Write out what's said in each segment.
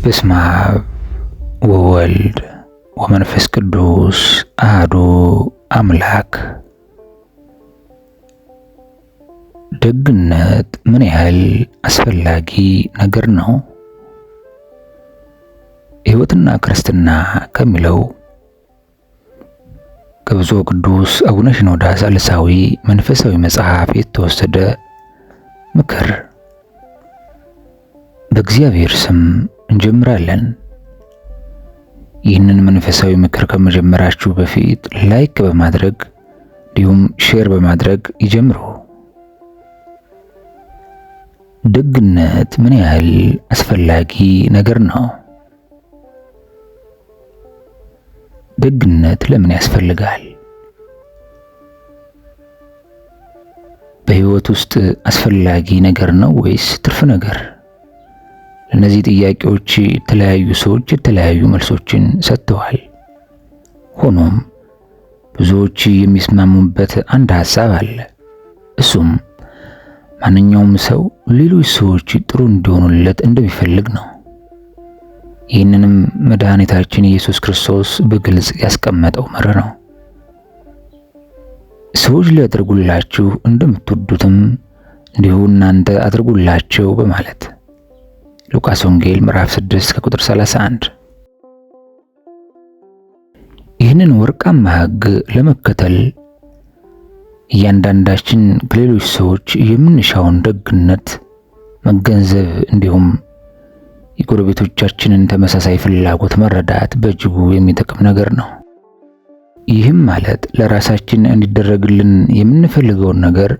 በስመ አብ ወወልድ ወመንፈስ ቅዱስ አሐዱ አምላክ። ደግነት ምን ያህል አስፈላጊ ነገር ነው? ሕይወትና ክርስትና ከሚለው ከብፁዕ ቅዱስ አቡነ ሽኖዳ ሳልሳዊ መንፈሳዊ መጽሐፍ የተወሰደ ምክር። በእግዚአብሔር ስም እንጀምራለን። ይህንን መንፈሳዊ ምክር ከመጀመራችሁ በፊት ላይክ በማድረግ እንዲሁም ሼር በማድረግ ይጀምሩ። ደግነት ምን ያህል አስፈላጊ ነገር ነው? ደግነት ለምን ያስፈልጋል? በሕይወት ውስጥ አስፈላጊ ነገር ነው ወይስ ትርፍ ነገር? ለእነዚህ ጥያቄዎች የተለያዩ ሰዎች የተለያዩ መልሶችን ሰጥተዋል። ሆኖም ብዙዎች የሚስማሙበት አንድ ሐሳብ አለ። እሱም ማንኛውም ሰው ሌሎች ሰዎች ጥሩ እንዲሆኑለት እንደሚፈልግ ነው። ይህንንም መድኃኒታችን ኢየሱስ ክርስቶስ በግልጽ ያስቀመጠው መርህ ነው። ሰዎች ሊያደርጉላችሁ እንደምትወዱትም እንዲሁ እናንተ አድርጉላቸው በማለት ሉቃስ ወንጌል ምዕራፍ 6 ከቁጥር 31። ይህንን ወርቃማ ሕግ ለመከተል እያንዳንዳችን ከሌሎች ሰዎች የምንሻውን ደግነት መገንዘብ እንዲሁም የጎረቤቶቻችንን ተመሳሳይ ፍላጎት መረዳት በእጅጉ የሚጠቅም ነገር ነው። ይህም ማለት ለራሳችን እንዲደረግልን የምንፈልገውን ነገር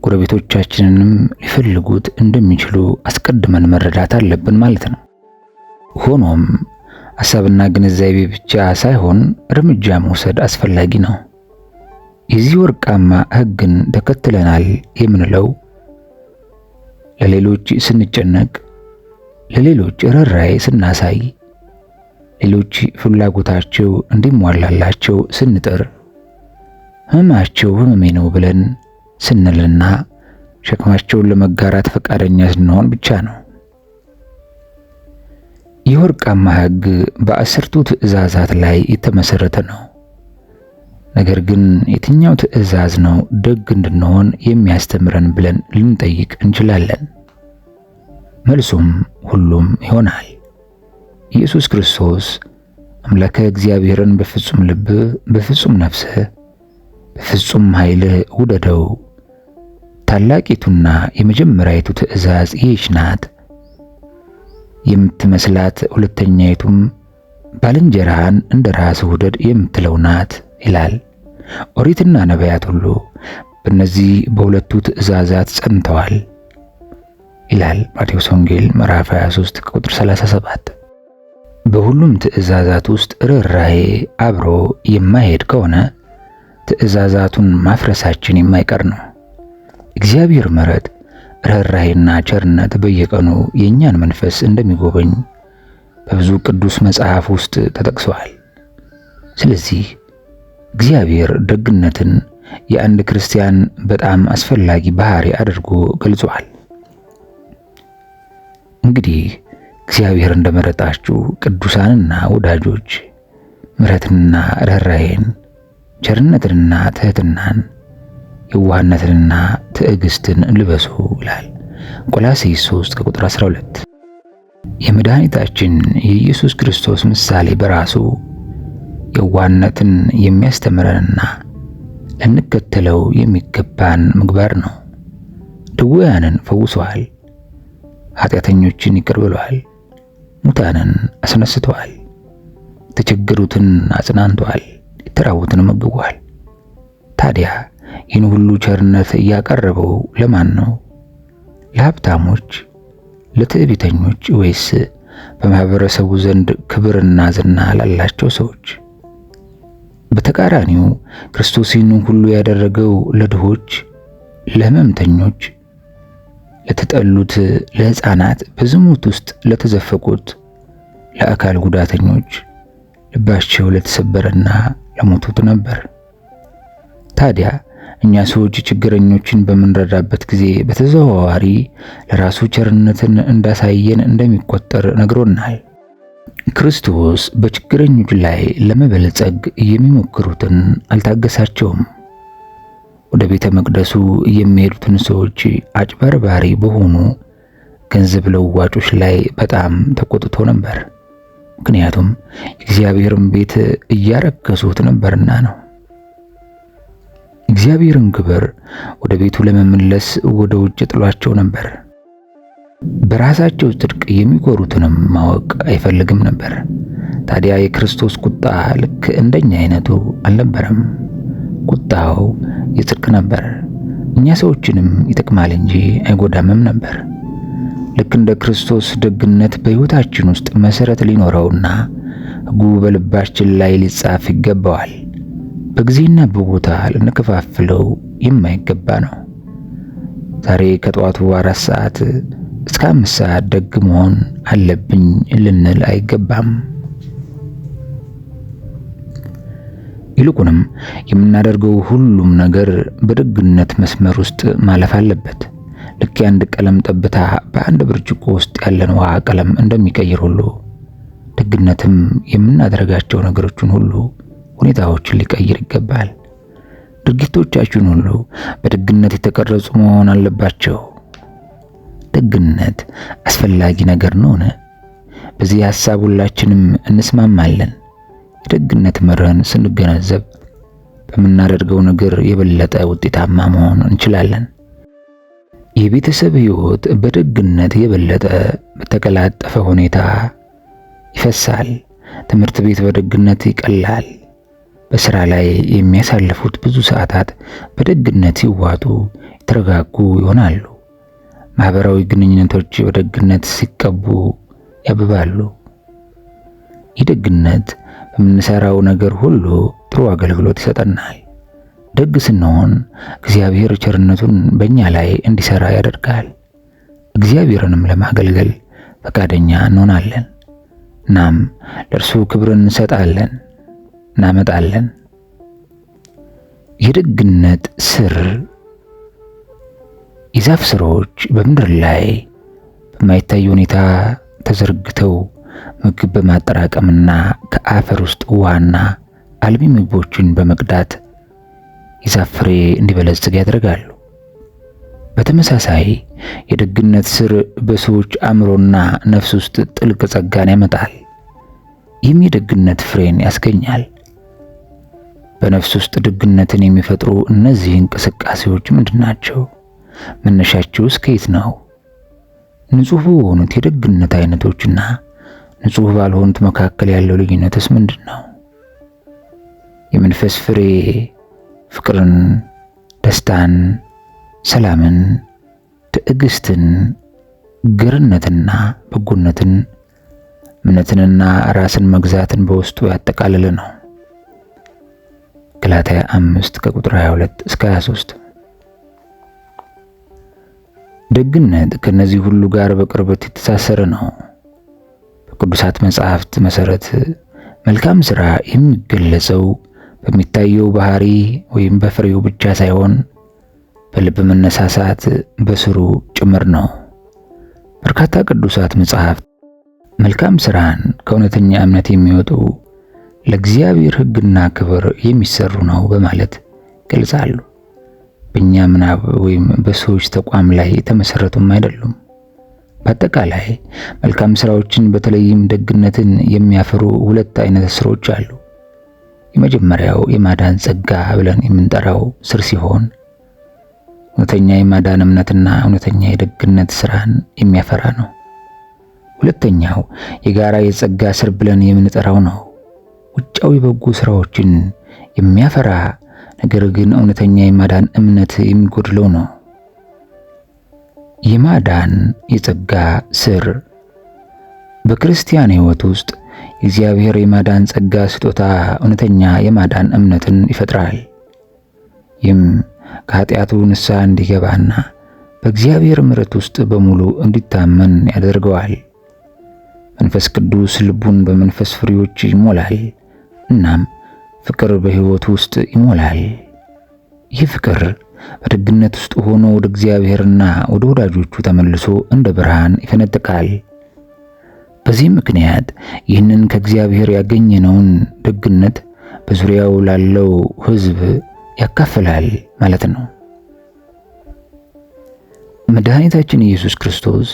ጎረቤቶቻችንንም ሊፈልጉት እንደሚችሉ አስቀድመን መረዳት አለብን ማለት ነው። ሆኖም ሐሳብና ግንዛቤ ብቻ ሳይሆን እርምጃ መውሰድ አስፈላጊ ነው። የዚህ ወርቃማ ሕግን ተከትለናል የምንለው ለሌሎች ስንጨነቅ፣ ለሌሎች ርኅራኄ ስናሳይ፣ ሌሎች ፍላጎታቸው እንዲሟላላቸው ስንጥር፣ ሕመማቸው ሕመሜ ነው ብለን ስንልና ሸክማቸውን ለመጋራት ፈቃደኛ ስንሆን ብቻ ነው። ይህ ወርቃማ ሕግ በ10ቱ ትእዛዛት ላይ የተመሰረተ ነው። ነገር ግን የትኛው ትእዛዝ ነው ደግ እንድንሆን የሚያስተምረን ብለን ልንጠይቅ እንችላለን። መልሱም ሁሉም ይሆናል። ኢየሱስ ክርስቶስ አምላከ እግዚአብሔርን በፍጹም ልብህ፣ በፍጹም ነፍስህ፣ በፍጹም ኃይልህ ውደደው፣ ታላቂቱና የመጀመሪያይቱ ትእዛዝ ይህች ናት፣ የምትመስላት ሁለተኛይቱም ባልንጀራህን እንደ ራስህ ውደድ የምትለው ናት ይላል። ኦሪትና ነቢያት ሁሉ በእነዚህ በሁለቱ ትእዛዛት ጸንተዋል ይላል ማቴዎስ ወንጌል ምዕራፍ 23 ቁጥር 37። በሁሉም ትእዛዛት ውስጥ ርኅራኄ አብሮ የማይሄድ ከሆነ ትእዛዛቱን ማፍረሳችን የማይቀር ነው። እግዚአብሔር ምሕረት፣ ርኅራኄና ቸርነት በየቀኑ የእኛን መንፈስ እንደሚጎበኝ በብዙ ቅዱስ መጽሐፍ ውስጥ ተጠቅሰዋል። ስለዚህ እግዚአብሔር ደግነትን የአንድ ክርስቲያን በጣም አስፈላጊ ባህሪ አድርጎ ገልጿል። እንግዲህ እግዚአብሔር እንደመረጣችሁ ቅዱሳንና ወዳጆች ምሕረትንና ርኅራኄን፣ ቸርነትንና ትሕትናን፣ የዋህነትንና ትዕግስትን ልበሱ ይላል ቆላስይስ 3 ከቁጥር 12። የመድኃኒታችን የኢየሱስ ክርስቶስ ምሳሌ በራሱ የዋህነትን የሚያስተምረንና ልንከተለው የሚገባን ምግባር ነው። ድውያንን ፈውሰዋል፣ ኃጢአተኞችን ይቅር ብለዋል፣ ሙታንን አስነስተዋል፣ የተቸገሩትን አጽናንተዋል፣ የተራቡትን መግቧል። ታዲያ ይህን ሁሉ ቸርነት እያቀረበው ለማን ነው? ለሀብታሞች፣ ለትዕቢተኞች ወይስ በማህበረሰቡ ዘንድ ክብርና ዝና ላላቸው ሰዎች? በተቃራኒው ክርስቶስ ይህንን ሁሉ ያደረገው ለድሆች፣ ለሕመምተኞች፣ ለተጠሉት፣ ለሕፃናት፣ በዝሙት ውስጥ ለተዘፈቁት፣ ለአካል ጉዳተኞች፣ ልባቸው ለተሰበረና ለሞቱት ነበር። ታዲያ እኛ ሰዎች ችግረኞችን በምንረዳበት ጊዜ በተዘዋዋሪ ለራሱ ቸርነትን እንዳሳየን እንደሚቆጠር ነግሮናል። ክርስቶስ በችግረኞች ላይ ለመበልጸግ የሚሞክሩትን አልታገሳቸውም። ወደ ቤተ መቅደሱ የሚሄዱትን ሰዎች አጭበርባሪ በሆኑ ገንዘብ ለዋጮች ላይ በጣም ተቆጥቶ ነበር። ምክንያቱም የእግዚአብሔርን ቤት እያረከሱት ነበርና ነው። እግዚአብሔርን ክብር ወደ ቤቱ ለመመለስ ወደ ውጭ ጥሏቸው ነበር። በራሳቸው ጽድቅ የሚኮሩትንም ማወቅ አይፈልግም ነበር። ታዲያ የክርስቶስ ቁጣ ልክ እንደኛ አይነቱ አልነበረም። ቁጣው የጽድቅ ነበር። እኛ ሰዎችንም ይጠቅማል እንጂ አይጎዳምም ነበር። ልክ እንደ ክርስቶስ ደግነት በሕይወታችን ውስጥ መሰረት ሊኖረውና ሕጉ በልባችን ላይ ሊጻፍ ይገባዋል። በጊዜና በቦታ ልንከፋፍለው የማይገባ ነው። ዛሬ ከጠዋቱ 4 ሰዓት እስከ 5 ሰዓት ደግ መሆን አለብኝ ልንል አይገባም። ይልቁንም የምናደርገው ሁሉም ነገር በደግነት መስመር ውስጥ ማለፍ አለበት። ልክ የአንድ ቀለም ጠብታ በአንድ ብርጭቆ ውስጥ ያለን ውሃ ቀለም እንደሚቀይር ሁሉ ደግነትም የምናደርጋቸው ነገሮችን ሁሉ ሁኔታዎችን ሊቀይር ይገባል። ድርጊቶቻችን ሁሉ በደግነት የተቀረጹ መሆን አለባቸው። ደግነት አስፈላጊ ነገር ነውን? በዚህ ሐሳብ ሁላችንም እንስማማለን። የደግነት መርህን ስንገነዘብ በምናደርገው ነገር የበለጠ ውጤታማ መሆን እንችላለን። የቤተሰብ ሕይወት በደግነት የበለጠ በተቀላጠፈ ሁኔታ ይፈሳል። ትምህርት ቤት በደግነት ይቀላል። በስራ ላይ የሚያሳልፉት ብዙ ሰዓታት በደግነት ሲዋጡ የተረጋጉ ይሆናሉ። ማህበራዊ ግንኙነቶች በደግነት ሲቀቡ ያብባሉ። ይህ ደግነት በምንሰራው ነገር ሁሉ ጥሩ አገልግሎት ይሰጠናል። ደግ ስንሆን እግዚአብሔር ቸርነቱን በእኛ ላይ እንዲሰራ ያደርጋል። እግዚአብሔርንም ለማገልገል ፈቃደኛ እንሆናለን። እናም ለእርሱ ክብርን እንሰጣለን፣ እናመጣለን። የደግነት ስር የዛፍ ስሮች በምድር ላይ በማይታይ ሁኔታ ተዘርግተው ምግብ በማጠራቀምና ከአፈር ውስጥ ውሃና አልሚ ምግቦችን በመቅዳት የዛፍ ፍሬ እንዲበለጽግ ያደርጋሉ። በተመሳሳይ የደግነት ስር በሰዎች አእምሮና ነፍስ ውስጥ ጥልቅ ጸጋን ያመጣል። ይህም የደግነት ፍሬን ያስገኛል። በነፍስ ውስጥ ደግነትን የሚፈጥሩ እነዚህ እንቅስቃሴዎች ምንድናቸው? መነሻቸውስ ከየት ነው? ንጹህ በሆኑት የደግነት አይነቶችና ንጹህ ባልሆኑት መካከል ያለው ልዩነትስ ምንድነው? የመንፈስ ፍሬ ፍቅርን፣ ደስታን፣ ሰላምን፣ ትዕግስትን፣ ገርነትና በጎነትን፣ እምነትንና ራስን መግዛትን በውስጡ ያጠቃልል ነው። ገላትያ 5 ከቁጥር 22 እስከ 23። ደግነት ከነዚህ ሁሉ ጋር በቅርበት የተሳሰረ ነው። በቅዱሳት መጻሕፍት መሰረት መልካም ሥራ የሚገለጸው በሚታየው ባህሪ ወይም በፍሬው ብቻ ሳይሆን በልብ መነሳሳት በስሩ ጭምር ነው። በርካታ ቅዱሳት መጻሕፍት መልካም ሥራን ከእውነተኛ እምነት የሚወጡ ለእግዚአብሔር ሕግና ክብር የሚሰሩ ነው በማለት ገልጻሉ። በእኛ ምናብ ወይም በሰዎች ተቋም ላይ የተመሰረቱም አይደሉም። በአጠቃላይ መልካም ሥራዎችን በተለይም ደግነትን የሚያፈሩ 2 አይነት ስሮች አሉ። የመጀመሪያው የማዳን ጸጋ ብለን የምንጠራው ስር ሲሆን እውነተኛ የማዳን እምነትና እውነተኛ የደግነት ሥራን የሚያፈራ ነው። ሁለተኛው የጋራ የጸጋ ስር ብለን የምንጠራው ነው። ውጫዊ በጎ ሥራዎችን የሚያፈራ ነገር ግን እውነተኛ የማዳን እምነት የሚጎድለው ነው። የማዳን የጸጋ ስር በክርስቲያን ሕይወት ውስጥ የእግዚአብሔር የማዳን ጸጋ ስጦታ እውነተኛ የማዳን እምነትን ይፈጥራል። ይህም ከኃጢአቱ ንስሐ እንዲገባና በእግዚአብሔር ምሕረት ውስጥ በሙሉ እንዲታመን ያደርገዋል። መንፈስ ቅዱስ ልቡን በመንፈስ ፍሬዎች ይሞላል። እናም ፍቅር በሕይወቱ ውስጥ ይሞላል። ይህ ፍቅር በደግነት ውስጥ ሆኖ ወደ እግዚአብሔርና ወደ ወዳጆቹ ተመልሶ እንደ ብርሃን ይፈነጥቃል። በዚህ ምክንያት ይህንን ከእግዚአብሔር ያገኘነውን ደግነት በዙሪያው ላለው ሕዝብ ያካፍላል ማለት ነው። መድኃኒታችን ኢየሱስ ክርስቶስ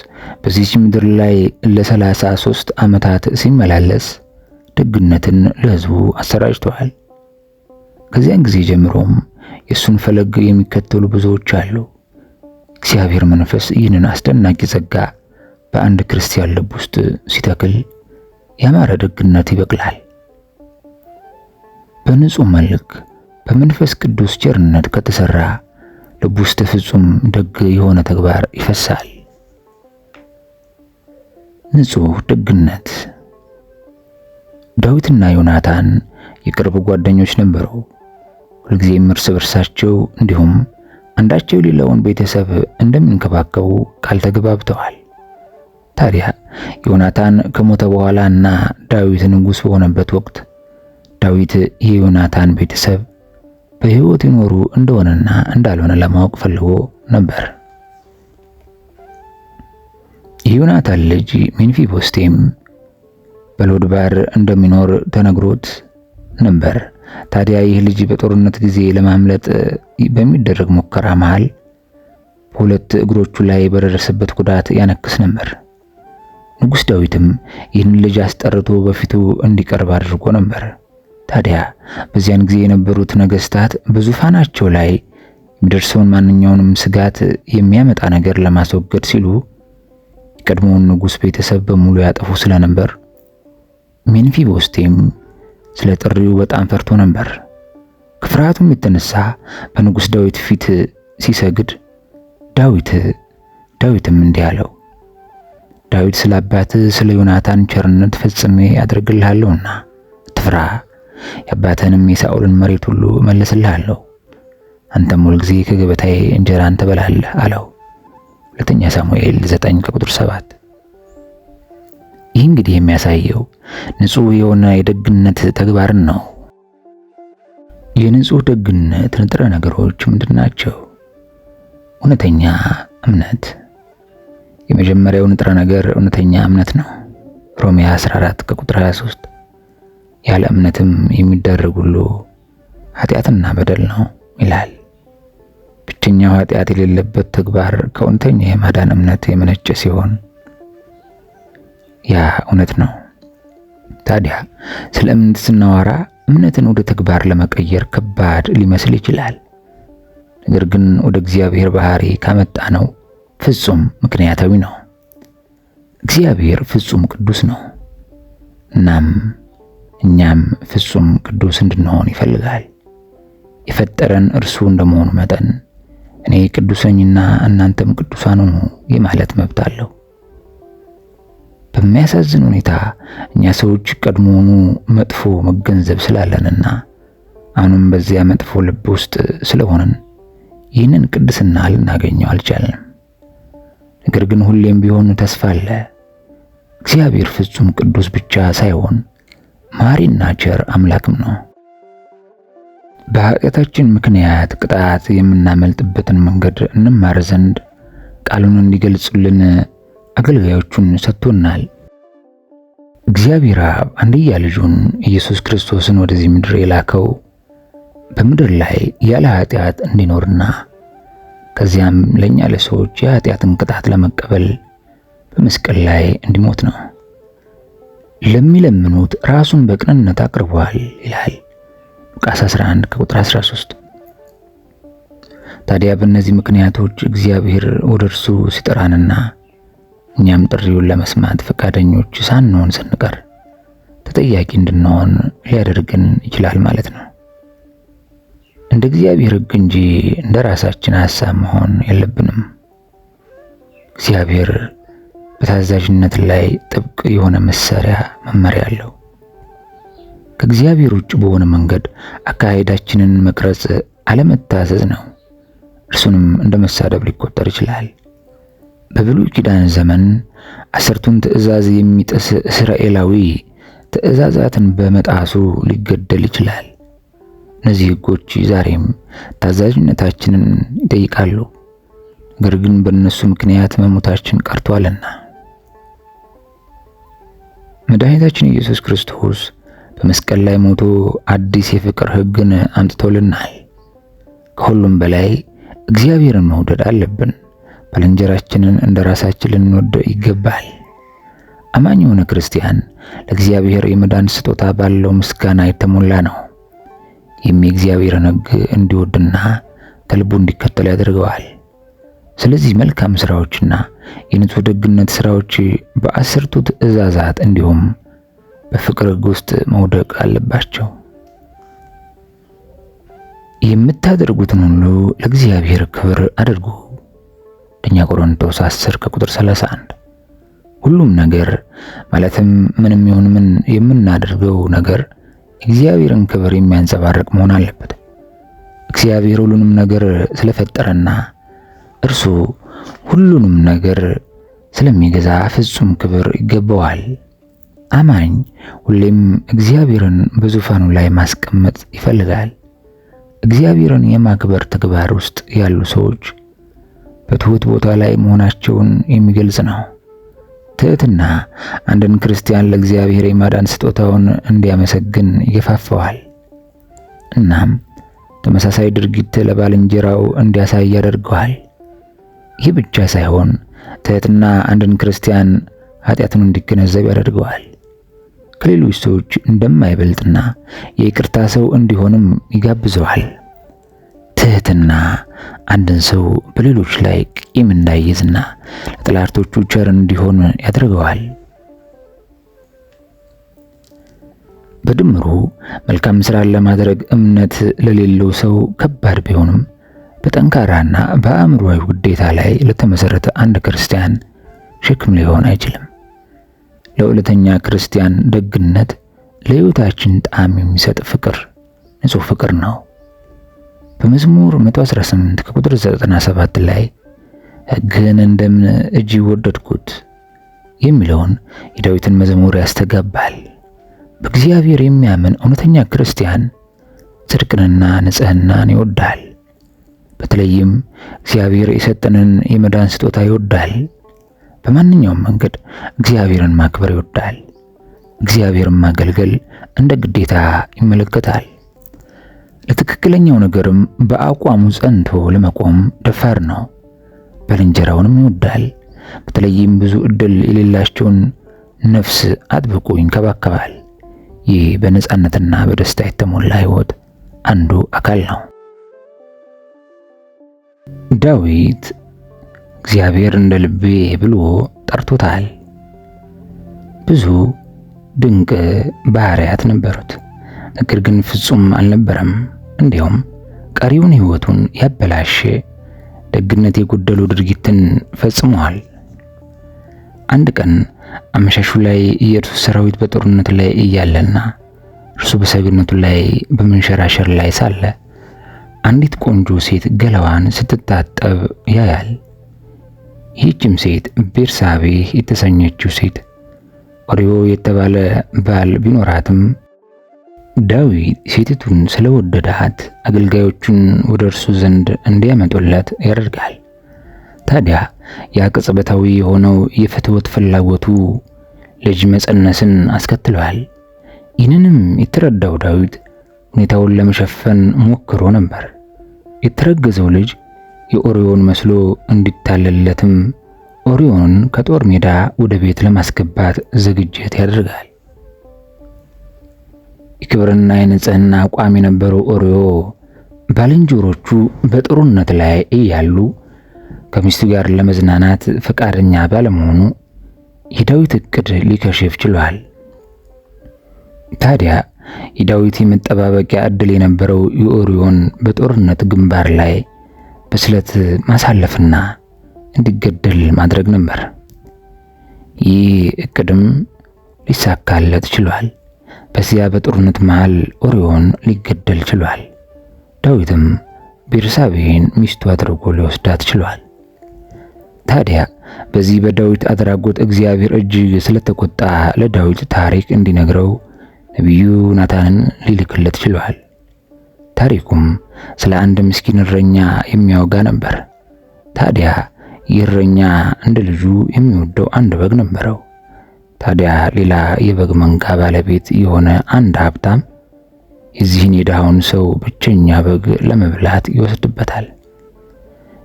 በዚህች ምድር ላይ ለ33 ዓመታት ሲመላለስ ደግነትን ለሕዝቡ አሰራጭቷል። ከዚያን ጊዜ ጀምሮም የእሱን ፈለግ የሚከተሉ ብዙዎች አሉ። እግዚአብሔር መንፈስ ይህንን አስደናቂ ጸጋ በአንድ ክርስቲያን ልብ ውስጥ ሲተክል ያማረ ደግነት ይበቅላል። በንጹህ መልክ በመንፈስ ቅዱስ ቸርነት ከተሰራ ልብ ውስጥ ፍጹም ደግ የሆነ ተግባር ይፈሳል። ንጹህ ደግነት። ዳዊትና ዮናታን የቅርብ ጓደኞች ነበሩ። ሁልጊዜም እርስ በርሳቸው እንዲሁም አንዳቸው የሌላውን ቤተሰብ እንደሚንከባከቡ ቃል ተገባብተዋል። ታዲያ ዮናታን ከሞተ በኋላ እና ዳዊት ንጉሥ በሆነበት ወቅት ዳዊት የዮናታን ቤተሰብ በሕይወት ይኖሩ እንደሆነና እንዳልሆነ ለማወቅ ፈልጎ ነበር። የዮናታን ልጅ ሜምፊቦስቴም በሎድባር እንደሚኖር ተነግሮት ነበር። ታዲያ ይህ ልጅ በጦርነት ጊዜ ለማምለጥ በሚደረግ ሙከራ መሃል በሁለት እግሮቹ ላይ በደረሰበት ጉዳት ያነክስ ነበር። ንጉሥ ዳዊትም ይህን ልጅ አስጠርቶ በፊቱ እንዲቀርብ አድርጎ ነበር። ታዲያ በዚያን ጊዜ የነበሩት ነገሥታት በዙፋናቸው ላይ የሚደርሰውን ማንኛውንም ስጋት የሚያመጣ ነገር ለማስወገድ ሲሉ የቀድሞውን ንጉሥ ቤተሰብ በሙሉ ያጠፉ ስለነበር ሜምፊቦስቴም ስለ ጥሪው በጣም ፈርቶ ነበር። ከፍርሃቱም የተነሳ በንጉሥ ዳዊት ፊት ሲሰግድ ዳዊትም እንዲህ አለው፣ ዳዊት ስለ አባትህ ስለ ዮናታን ቸርነት ፈጽሜ አደርግልሃለሁና አትፍራ፣ የአባትህንም የሳኦልን መሬት ሁሉ እመልስልሃለሁ፣ አንተም ሁልጊዜ ከገበታዬ እንጀራን ትበላለህ አለው። ሁለተኛ ሳሙኤል 9:7። ይህ እንግዲህ የሚያሳየው ንጹህ የሆነ የደግነት ተግባርን ነው። የንጹህ ደግነት ንጥረ ነገሮች ምንድናቸው? እውነተኛ እምነት። የመጀመሪያው ንጥረ ነገር እውነተኛ እምነት ነው። ሮሜ 14:23 ያለ እምነትም የሚደረግ ሁሉ ኃጢአትና በደል ነው ይላል። ብቸኛው ኃጢአት የሌለበት ተግባር ከእውነተኛ የማዳን እምነት የመነጨ ሲሆን ያ እውነት ነው። ታዲያ ስለ እምነት ስናወራ እምነትን ወደ ተግባር ለመቀየር ከባድ ሊመስል ይችላል። ነገር ግን ወደ እግዚአብሔር ባህሪ ካመጣ ነው ፍጹም ምክንያታዊ ነው። እግዚአብሔር ፍጹም ቅዱስ ነው። እናም እኛም ፍጹም ቅዱስ እንድንሆን ይፈልጋል። የፈጠረን እርሱ እንደመሆኑ መጠን እኔ ቅዱስ ነኝና እናንተም ቅዱሳን ሁኑ የማለት መብት አለው። በሚያሳዝን ሁኔታ እኛ ሰዎች ቀድሞውኑ መጥፎ መገንዘብ ስላለንና አሁንም በዚያ መጥፎ ልብ ውስጥ ስለሆንን ይህንን ቅድስና ልናገኘው አልቻልንም። ነገር ግን ሁሌም ቢሆን ተስፋ አለ። እግዚአብሔር ፍጹም ቅዱስ ብቻ ሳይሆን ማሪና ቸር አምላክም ነው። በኃጢአታችን ምክንያት ቅጣት የምናመልጥበትን መንገድ እንማር ዘንድ ቃሉን እንዲገልጹልን አገልጋዮቹን ሰጥቶናል። እግዚአብሔር አብ አንድያ ልጁን ኢየሱስ ክርስቶስን ወደዚህ ምድር የላከው በምድር ላይ ያለ ኃጢአት እንዲኖርና ከዚያም ለኛ ለሰዎች የኃጢአትን ቅጣት ለመቀበል በመስቀል ላይ እንዲሞት ነው። ለሚለምኑት ራሱን በቅንነት አቅርቧል ይላል ሉቃስ 11:13። ታዲያ በእነዚህ ምክንያቶች እግዚአብሔር ወደ እርሱ ሲጠራንና እኛም ጥሪውን ለመስማት ፈቃደኞች ሳንሆን ስንቀር ተጠያቂ እንድንሆን ሊያደርገን ይችላል ማለት ነው። እንደ እግዚአብሔር ሕግ እንጂ እንደ ራሳችን ሐሳብ መሆን የለብንም። እግዚአብሔር በታዛዥነት ላይ ጥብቅ የሆነ መመሪያ አለው። ከእግዚአብሔር ውጭ በሆነ መንገድ አካሄዳችንን መቅረጽ አለመታዘዝ ነው። እርሱንም እንደ መሳደብ ሊቆጠር ይችላል። በብሉይ ኪዳን ዘመን 10ቱን ትእዛዝ የሚጥስ እስራኤላዊ ትእዛዛትን በመጣሱ ሊገደል ይችላል። እነዚህ ሕጎች ዛሬም ታዛዥነታችንን ይጠይቃሉ። ነገር ግን በእነሱ ምክንያት መሞታችን ቀርቷልና። መድኃኒታችን ኢየሱስ ክርስቶስ በመስቀል ላይ ሞቶ አዲስ የፍቅር ሕግን አምጥቶልናል። ከሁሉም በላይ እግዚአብሔርን መውደድ አለብን። ባልንጀራችንን እንደ ራሳችን ልንወድ ይገባል። አማኝ የሆነ ክርስቲያን ለእግዚአብሔር የመዳን ስጦታ ባለው ምስጋና የተሞላ ነው። የእግዚአብሔርን ሕግ እንዲወድና ከልቡ እንዲከተል ያደርገዋል። ስለዚህ መልካም ስራዎችና የንጹህ ደግነት ስራዎች በ10ቱ ትእዛዛት እንዲሁም በፍቅር ሕግ ውስጥ መውደቅ አለባቸው። የምታደርጉትን ሁሉ ለእግዚአብሔር ክብር አድርጉ። አንደኛ ቆሮንቶስ 10:31። ሁሉም ነገር ማለትም ምንም ይሁን ምን የምናደርገው ነገር እግዚአብሔርን ክብር የሚያንጸባርቅ መሆን አለበት። እግዚአብሔር ሁሉንም ነገር ስለፈጠረና እርሱ ሁሉንም ነገር ስለሚገዛ ፍጹም ክብር ይገባዋል። አማኝ ሁሌም እግዚአብሔርን በዙፋኑ ላይ ማስቀመጥ ይፈልጋል። እግዚአብሔርን የማክበር ተግባር ውስጥ ያሉ ሰዎች በትሑት ቦታ ላይ መሆናቸውን የሚገልጽ ነው። ትሕትና አንድን ክርስቲያን ለእግዚአብሔር የማዳን ስጦታውን እንዲያመሰግን ይገፋፈዋል። እናም ተመሳሳይ ድርጊት ለባልንጀራው እንዲያሳይ ያደርገዋል። ይህ ብቻ ሳይሆን ትሕትና አንድን ክርስቲያን ኃጢአቱን እንዲገነዘብ ያደርገዋል። ከሌሎች ሰዎች እንደማይበልጥና የይቅርታ ሰው እንዲሆንም ይጋብዘዋል። ትሕትና አንድን ሰው በሌሎች ላይ ቂም እንዳይይዝና ለጠላቶቹ ቸር እንዲሆን ያደርገዋል። በድምሩ መልካም ሥራን ለማድረግ እምነት ለሌለው ሰው ከባድ ቢሆንም በጠንካራና በአእምሮአዊ ግዴታ ላይ ለተመሰረተ አንድ ክርስቲያን ሸክም ሊሆን አይችልም። ለእውነተኛ ክርስቲያን ደግነት ለሕይወታችን ጣዕም የሚሰጥ ፍቅር ንጹህ ፍቅር ነው። በመዝሙር 118 ከቁጥር 97 ላይ ሕግህን እንደምን እጅግ ወደድኩት የሚለውን የዳዊትን መዝሙር ያስተጋባል። በእግዚአብሔር የሚያምን እውነተኛ ክርስቲያን ጽድቅንና ንጽህናን ይወዳል። በተለይም እግዚአብሔር የሰጠንን የመዳን ስጦታ ይወዳል። በማንኛውም መንገድ እግዚአብሔርን ማክበር ይወዳል። እግዚአብሔርን ማገልገል እንደ ግዴታ ይመለከታል። ለትክክለኛው ነገርም በአቋሙ ጸንቶ ለመቆም ደፋር ነው። ባልንጀራውንም ይወዳል። በተለይም ብዙ ዕድል የሌላቸውን ነፍስ አጥብቆ ይንከባከባል። ይህ በነጻነትና በደስታ የተሞላ ሕይወት አንዱ አካል ነው። ዳዊት እግዚአብሔር እንደ ልቤ ብሎ ጠርቶታል። ብዙ ድንቅ ባህሪያት ነበሩት፣ ነገር ግን ፍጹም አልነበረም። እንዲያውም ቀሪውን ሕይወቱን ያበላሸ ደግነት የጎደለው ድርጊትን ፈጽሟል። አንድ ቀን አመሻሹ ላይ የእርሱ ሰራዊት በጦርነት ላይ እያለና እርሱ በሰገነቱ ላይ በመንሸራሸር ላይ ሳለ አንዲት ቆንጆ ሴት ገላዋን ስትታጠብ ያያል። ይህችም ሴት ቤርሳቤህ የተሰኘችው ሴት ኦርዮ የተባለ ባል ቢኖራትም ዳዊት ሴቲቱን ስለወደዳት አገልጋዮቹን ወደ እርሱ ዘንድ እንዲያመጡለት ያደርጋል። ታዲያ ያ ቅጽበታዊ የሆነው የፍትወት ፍላጎቱ ልጅ መጸነስን አስከትሏል። ይህንንም የተረዳው ዳዊት ሁኔታውን ለመሸፈን ሞክሮ ነበር። የተረገዘው ልጅ የኦርዮን መስሎ እንዲታለለትም ኦርዮን ከጦር ሜዳ ወደ ቤት ለማስገባት ዝግጅት ያደርጋል። የክብርና የንጽህና አቋም የነበረው ኦርዮ ባልንጀሮቹ በጦርነት ላይ እያሉ ከሚስቱ ጋር ለመዝናናት ፈቃደኛ ባለመሆኑ የዳዊት እቅድ ሊከሽፍ ችሏል። ታዲያ የዳዊት የመጠባበቂያ ዕድል የነበረው የኦርዮን በጦርነት ግንባር ላይ በስለት ማሳለፍና እንዲገደል ማድረግ ነበር። ይህ እቅድም ሊሳካለት ችሏል። በዚያ በጦርነት መሃል ኦርዮን ሊገደል ችሏል። ዳዊትም ቤርሳቤህን ሚስቱ አድርጎ ሊወስዳት ችሏል። ታዲያ በዚህ በዳዊት አድራጎት እግዚአብሔር እጅግ ስለተቆጣ ለዳዊት ታሪክ እንዲነግረው ነቢዩ ናታንን ሊልክለት ችሏል። ታሪኩም ስለ አንድ ምስኪን እረኛ የሚያወጋ ነበር። ታዲያ ይህ እረኛ እንደ ልጁ የሚወደው አንድ በግ ነበረው። ታዲያ ሌላ የበግ መንጋ ባለቤት የሆነ አንድ ሀብታም የዚህን የድሃውን ሰው ብቸኛ በግ ለመብላት ይወስድበታል።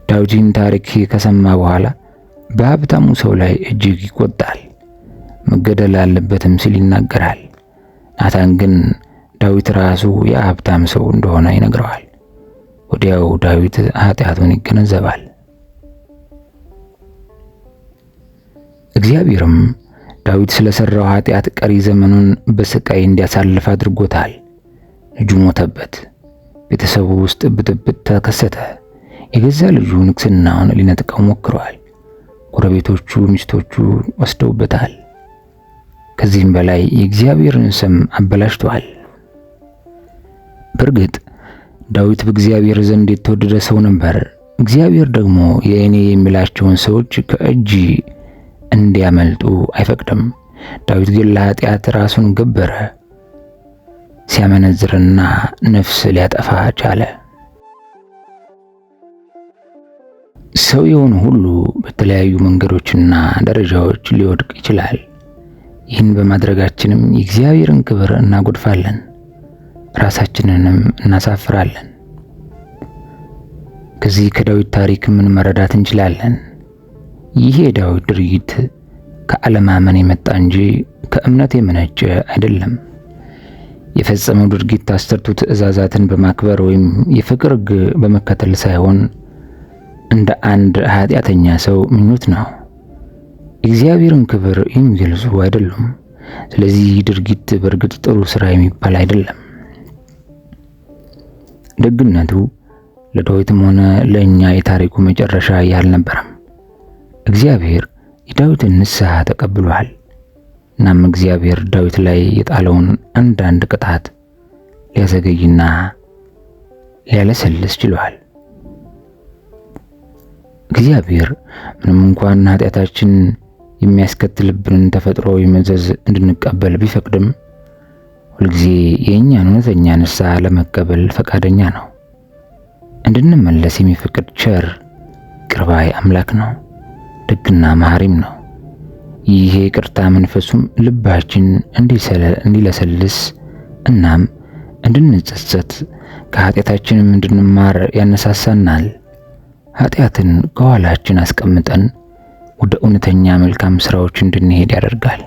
ዳዊትን ታሪክ ከሰማ በኋላ በሀብታሙ ሰው ላይ እጅግ ይቆጣል። መገደል አለበትም ሲል ይናገራል። ናታን ግን ዳዊት ራሱ የሀብታም ሰው እንደሆነ ይነግረዋል። ወዲያው ዳዊት ኃጢአቱን ይገነዘባል። እግዚአብሔርም ዳዊት ስለሰራው ኃጢአት ቀሪ ዘመኑን በስቃይ እንዲያሳልፍ አድርጎታል። ልጁ ሞተበት። ቤተሰቡ ውስጥ ብጥብጥ ተከሰተ። የገዛ ልጁ ንግስናውን ሊነጥቀው ሞክሯል። ጎረቤቶቹ ሚስቶቹ ወስደውበታል። ከዚህም በላይ የእግዚአብሔርን ስም አበላሽቷል። በእርግጥ ዳዊት በእግዚአብሔር ዘንድ የተወደደ ሰው ነበር። እግዚአብሔር ደግሞ የእኔ የሚላቸውን ሰዎች ከእጅ እንዲያመልጡ አይፈቅድም። ዳዊት ግን ለኃጢአት ራሱን ገበረ። ሲያመነዝርና ነፍስ ሊያጠፋ ቻለ። ሰው የሆነ ሁሉ በተለያዩ መንገዶችና ደረጃዎች ሊወድቅ ይችላል። ይህን በማድረጋችንም የእግዚአብሔርን ክብር እናጎድፋለን፣ ራሳችንንም እናሳፍራለን። ከዚህ ከዳዊት ታሪክ ምን መረዳት እንችላለን? ይህ የዳዊት ድርጊት ከአለማመን የመጣ እንጂ ከእምነት የመነጨ አይደለም። የፈጸመው ድርጊት አስርቱ ትእዛዛትን በማክበር ወይም የፍቅር ሕግ በመከተል ሳይሆን እንደ አንድ ኃጢአተኛ ሰው ምኞት ነው። የእግዚአብሔርን ክብር የሚገልጹ አይደሉም። ስለዚህ ድርጊት በእርግጥ ጥሩ ስራ የሚባል አይደለም። ደግነቱ ለዳዊትም ሆነ ለእኛ የታሪኩ መጨረሻ ያልነበረም። እግዚአብሔር የዳዊትን ንስሐ ተቀብሏል። እናም እግዚአብሔር ዳዊት ላይ የጣለውን አንዳንድ ቅጣት ሊያዘገይና ሊያለሰልስ ችሏል። እግዚአብሔር ምንም እንኳን ኃጢአታችን የሚያስከትልብንን ተፈጥሯዊ መዘዝ እንድንቀበል ቢፈቅድም ሁልጊዜ የእኛን እውነተኛ ንስሐ ለመቀበል ፈቃደኛ ነው። እንድንመለስ የሚፈቅድ ቸር ይቅር ባይ አምላክ ነው። ደግና መሐሪም ነው። ይሄ ይቅርታ መንፈሱም ልባችን እንዲለሰልስ እናም እንድንጸጸት ከኃጢአታችንም እንድንማር ያነሳሳናል። ኃጢአትን ከኋላችን አስቀምጠን ወደ እውነተኛ መልካም ስራዎች እንድንሄድ ያደርጋል።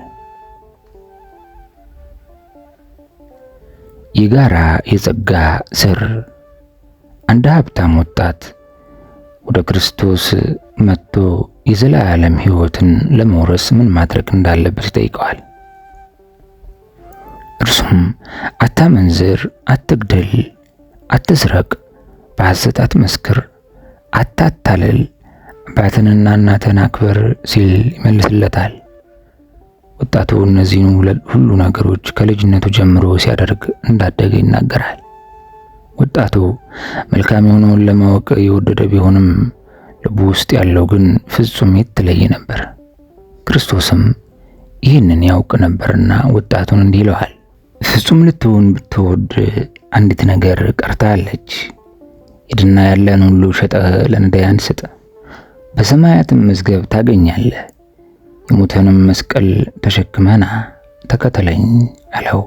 የጋራ የጸጋ ስር። አንድ ሀብታም ወጣት ወደ ክርስቶስ መጥቶ የዘላለም ሕይወትን ለመውረስ ምን ማድረግ እንዳለበት ይጠይቀዋል። እርሱም አታመንዝር፣ አትግደል፣ አትስረቅ፣ በሐሰት አትመስክር፣ አታታልል፣ አባትንና እናትን አክብር ሲል ይመልስለታል። ወጣቱ እነዚህን ሁሉ ነገሮች ከልጅነቱ ጀምሮ ሲያደርግ እንዳደገ ይናገራል። ወጣቱ መልካም የሆነውን ለማወቅ የወደደ ቢሆንም ልቡ ውስጥ ያለው ግን ፍጹም የተለየ ነበር። ክርስቶስም ይህንን ያውቅ ነበርና ወጣቱን እንዲህ ይለዋል፣ ፍጹም ልትሆን ብትወድ አንዲት ነገር ቀርታለች። ሂድና ያለን ሁሉ ሸጠህ ለነዳያን ስጥ፣ በሰማያትም መዝገብ ታገኛለህ። የሞተንም መስቀል ተሸክመና ተከተለኝ አለው።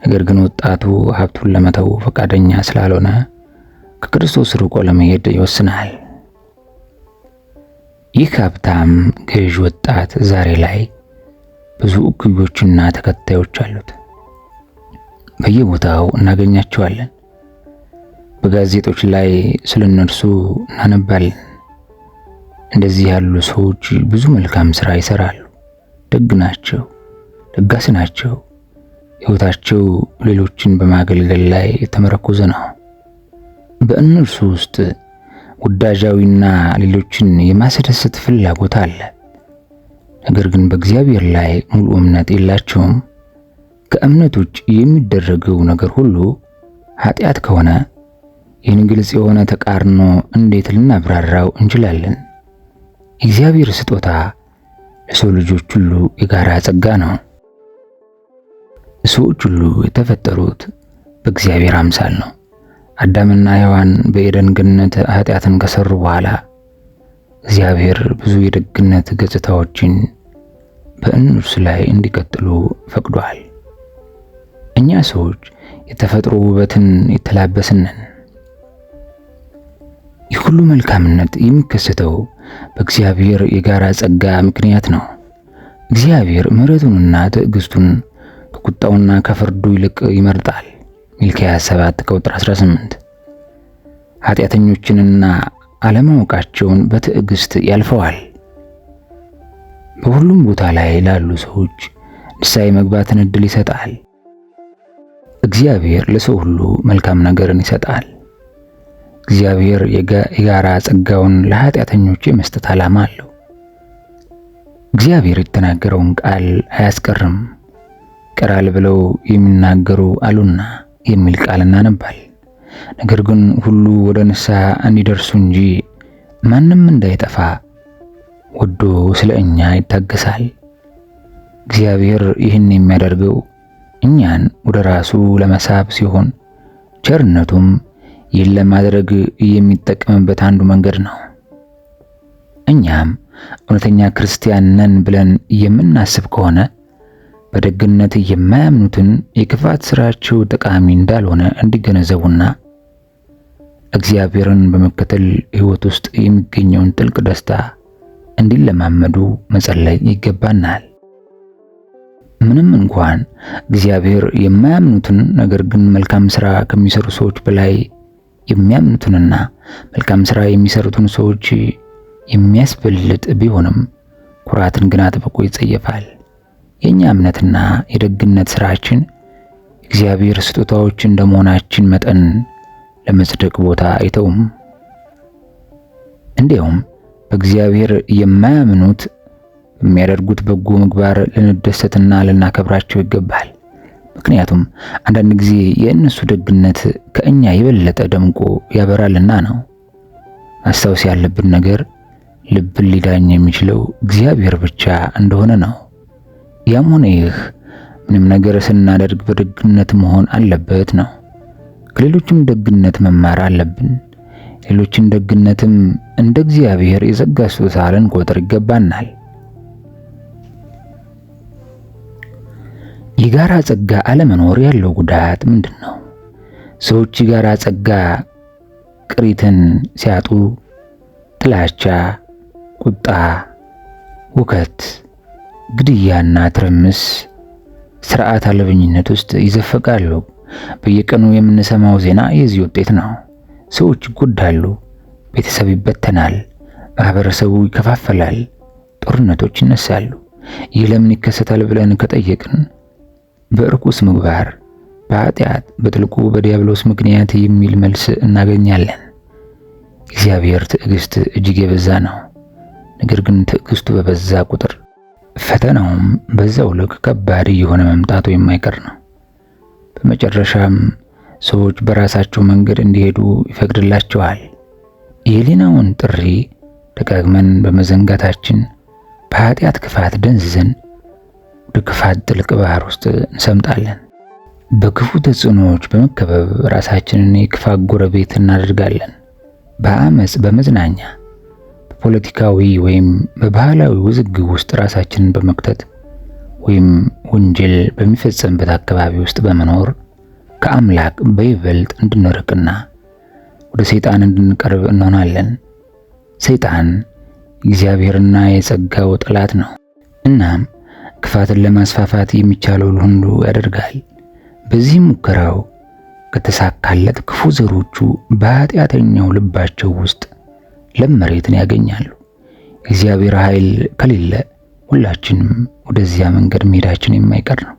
ነገር ግን ወጣቱ ሀብቱን ለመተው ፈቃደኛ ስላልሆነ ከክርስቶስ ርቆ ለመሄድ ይወስናል። ይህ ሀብታም ገዥ ወጣት ዛሬ ላይ ብዙ እኩዮችና ተከታዮች አሉት። በየቦታው እናገኛቸዋለን። በጋዜጦች ላይ ስለነርሱ እናነባለን። እንደዚህ ያሉ ሰዎች ብዙ መልካም ስራ ይሰራሉ። ደግ ናቸው፣ ለጋስ ናቸው። ሕይወታቸው ሌሎችን በማገልገል ላይ የተመረኮዘ ነው። በእነርሱ ውስጥ ውዳጃዊና ሌሎችን የማስደሰት ፍላጎት አለ። ነገር ግን በእግዚአብሔር ላይ ሙሉ እምነት የላቸውም። ከእምነት ውጭ የሚደረገው ነገር ሁሉ ኃጢአት ከሆነ ይህን ግልጽ የሆነ ተቃርኖ እንዴት ልናብራራው እንችላለን? የእግዚአብሔር ስጦታ ለሰው ልጆች ሁሉ የጋራ ጸጋ ነው። ሰዎች ሁሉ የተፈጠሩት በእግዚአብሔር አምሳል ነው። አዳምና ሔዋን በኤደን ገነት ኃጢአትን ከሰሩ በኋላ እግዚአብሔር ብዙ የደግነት ገጽታዎችን በእነርሱ ላይ እንዲቀጥሉ ፈቅዷል። እኛ ሰዎች የተፈጥሮ ውበትን የተላበስን ነን። ይህ ሁሉ መልካምነት የሚከሰተው በእግዚአብሔር የጋራ ጸጋ ምክንያት ነው። እግዚአብሔር ምሕረቱንና ትዕግስቱን ከቁጣውና ከፍርዱ ይልቅ ይመርጣል። ሚልክያስ 7:18 ኃጢአተኞችንና አለማወቃቸውን በትዕግስት ያልፈዋል። በሁሉም ቦታ ላይ ላሉ ሰዎች ንስሐ የመግባትን ዕድል ይሰጣል። እግዚአብሔር ለሰው ሁሉ መልካም ነገርን ይሰጣል። እግዚአብሔር የጋራ ጸጋውን ለኃጢአተኞች የመስጠት ዓላማ አለው። እግዚአብሔር የተናገረውን ቃል አያስቀርም። ይቀራል ብለው የሚናገሩ አሉና የሚል ቃል እናነባል። ነገር ግን ሁሉ ወደ ንስሐ እንዲደርሱ እንጂ ማንም እንዳይጠፋ ወዶ ስለ እኛ ይታገሳል። እግዚአብሔር ይህን የሚያደርገው እኛን ወደ ራሱ ለመሳብ ሲሆን ቸርነቱም ይህን ለማድረግ የሚጠቀምበት አንዱ መንገድ ነው። እኛም እውነተኛ ክርስቲያን ነን ብለን የምናስብ ከሆነ በደግነት የማያምኑትን የክፋት ስራቸው ጠቃሚ እንዳልሆነ እንዲገነዘቡና እግዚአብሔርን በመከተል ሕይወት ውስጥ የሚገኘውን ጥልቅ ደስታ እንዲለማመዱ መጸለይ ይገባናል። ምንም እንኳን እግዚአብሔር የማያምኑትን ነገር ግን መልካም ስራ ከሚሰሩ ሰዎች በላይ የሚያምኑትንና መልካም ስራ የሚሰሩትን ሰዎች የሚያስበልጥ ቢሆንም ኩራትን ግን አጥብቆ ይጸየፋል። የኛ እምነትና የደግነት ስራችን እግዚአብሔር ስጦታዎች እንደመሆናችን መጠን ለመጽደቅ ቦታ አይተውም። እንዲያውም በእግዚአብሔር የማያምኑት የሚያደርጉት በጎ ምግባር ልንደሰትና ልናከብራቸው ይገባል። ምክንያቱም አንዳንድ ጊዜ የእነሱ ደግነት ከእኛ የበለጠ ደምቆ ያበራልና ነው። ማስታወስ ያለብን ነገር ልብን ሊዳኝ የሚችለው እግዚአብሔር ብቻ እንደሆነ ነው። ያም ሆነ ይህ ምንም ነገር ስናደርግ በደግነት መሆን አለበት ነው። ከሌሎችም ደግነት መማር አለብን። ሌሎችን ደግነትም እንደ እግዚአብሔር የጸጋ ስጦታ ልንቆጥር ይገባናል። የጋራ ጸጋ አለመኖር ያለው ጉዳት ምንድን ነው? ሰዎች የጋራ ጸጋ ቅሪትን ሲያጡ ጥላቻ፣ ቁጣ፣ ውከት፣ ግድያና ትርምስ፣ ስርዓት አልበኝነት ውስጥ ይዘፈቃሉ። በየቀኑ የምንሰማው ዜና የዚህ ውጤት ነው። ሰዎች ይጎዳሉ፣ ቤተሰብ ይበተናል፣ ማህበረሰቡ ይከፋፈላል፣ ጦርነቶች ይነሳሉ። ይህ ለምን ይከሰታል ብለን ከጠየቅን በርኩስ ምግባር፣ በኃጢአት፣ በጥልቁ በዲያብሎስ ምክንያት የሚል መልስ እናገኛለን። እግዚአብሔር ትዕግስት እጅግ የበዛ ነው። ነገር ግን ትዕግስቱ በበዛ ቁጥር ፈተናውም በዛው ልክ ከባድ እየሆነ መምጣቱ የማይቀር ነው። በመጨረሻም ሰዎች በራሳቸው መንገድ እንዲሄዱ ይፈቅድላቸዋል። የሕሊናውን ጥሪ ደጋግመን በመዘንጋታችን በኃጢአት ክፋት ደንዝዘን ወደ ክፋት ጥልቅ ባህር ውስጥ እንሰምጣለን። በክፉ ተጽዕኖዎች በመከበብ ራሳችንን የክፋት ጎረቤት እናደርጋለን። በአመጽ፣ በመዝናኛ፣ በፖለቲካዊ ወይም በባህላዊ ውዝግብ ውስጥ ራሳችንን በመክተት ወይም ወንጀል በሚፈጸምበት አካባቢ ውስጥ በመኖር ከአምላክ በይበልጥ እንድንርቅና ወደ ሰይጣን እንድንቀርብ እንሆናለን። ሰይጣን እግዚአብሔርና የጸጋው ጠላት ነው። እናም ክፋትን ለማስፋፋት የሚቻለውን ሁሉ ያደርጋል። በዚህ ሙከራው ከተሳካለት ክፉ ዘሮቹ በኃጢአተኛው ልባቸው ውስጥ ለም መሬትን ያገኛሉ። የእግዚአብሔር ኃይል ከሌለ ሁላችንም ወደዚያ መንገድ መሄዳችን የማይቀር ነው።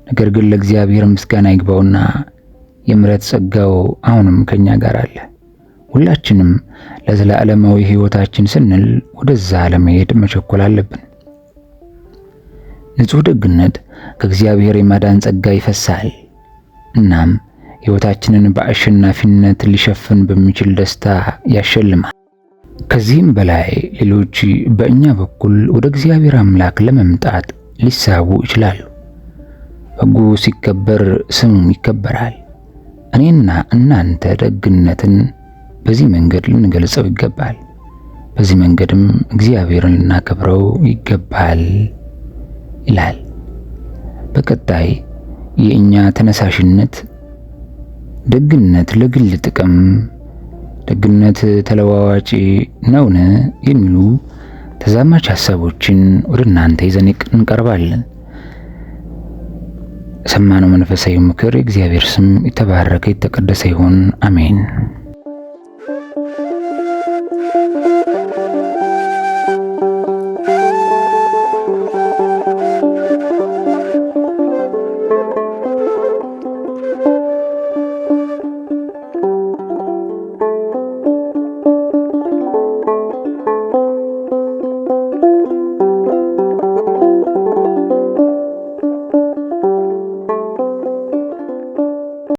ነገር ግን ለእግዚአብሔር ምስጋና ይግባውና የምሕረት ጸጋው አሁንም ከኛ ጋር አለ። ሁላችንም ለዘላለማዊ ሕይወታችን ስንል ወደዛ ለመሄድ መቸኮል አለብን። ንጹሕ ደግነት ከእግዚአብሔር የማዳን ጸጋ ይፈሳል። እናም ሕይወታችንን በአሸናፊነት ሊሸፍን በሚችል ደስታ ያሸልማል። ከዚህም በላይ ሌሎች በእኛ በኩል ወደ እግዚአብሔር አምላክ ለመምጣት ሊሳቡ ይችላሉ። ሕጉ ሲከበር ስሙም ይከበራል። እኔና እናንተ ደግነትን በዚህ መንገድ ልንገልጸው ይገባል። በዚህ መንገድም እግዚአብሔርን ልናከብረው ይገባል ይላል። በቀጣይ የእኛ ተነሳሽነት ደግነት ለግል ጥቅም፣ ደግነት ተለዋዋጭ ነውን የሚሉ ተዛማች ሐሳቦችን ወደ እናንተ ይዘን እንቀርባለን። ሰማነው መንፈሳዊ ምክር የእግዚአብሔር ስም የተባረከ የተቀደሰ ይሁን። አሜን።